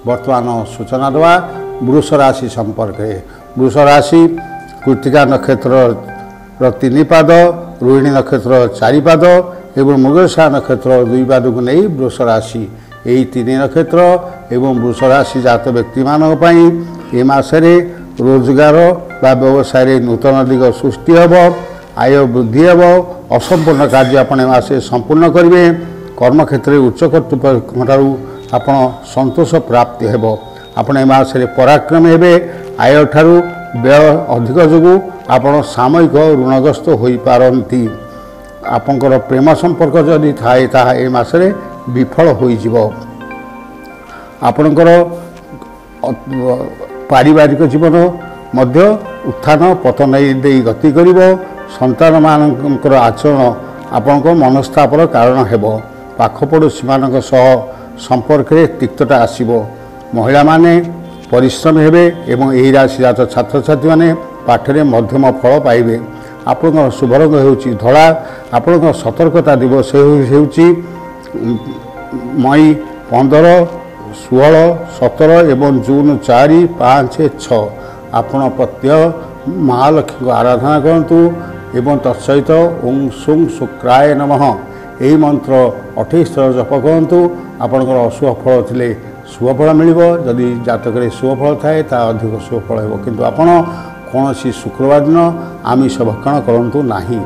वर्तमान सूचना देवा वृष राशि संपर्क में। वृष राशि कृत्तिका नक्षत्र 3 पाद, रोहिणी नक्षत्र 4 पाद एवं मृगशिरा नक्षत्र 2 पाद को नहीं वृष राशि यही 3 नक्षत्र एवं वृष राशि जात व्यक्ति मानी ए मासरे रोजगार बा व्यवसाय नूतन दिग सृष्टि हम, आय वृद्धि हम, असंपूर्ण कार्य आपण मासे संपूर्ण करेंगे। कर्मक्षेत्र में उच्च कर्तृपक्षू आपण संतोष प्राप्ति हेब। आपण ए मासरे पराक्रम हेबे। आय ठारू व्यय अधिक जोगु आपण सामयिक ऋणग्रस्त हो पारती। आपंकर प्रेम संपर्क जदि थाए ताहा ए मासरे विफल होइजिव। आपणकर पारिवारिक जीवन मध्य उत्थान पतन दे गति करिवो। संतान मानकर आचरण आपणक मनस्तापर कारण हेब। पाखपड़ोशी मानक सह संपर्क में तिक्तता आसीबो। महिला माने परिश्रम हेबे एवं एही राशि जात छात्र छात्री माने पाठरे मध्यम फल पाइबे। आपणकर शुभ रंग हेउची धला। आपणकर सतर्कता दिवस हेउची मई 15, 16, 17 एवं जून 4, 5, 6। आपण प्रत्यय महालक्ष्मी को आराधना करंतु एवं तत्सहित ओं सुं शुक्राय नमः यही मंत्र 28 थर जप करंतु। आपणकर अशुभ फल थिले शुभ फल मिलिबो। जदि जातक शुभ फल थाए ता अधिक शुभ फल हेबो। किंतु आपण कौन शुक्रवार दिन आमिष भक्षण करंतु नाही।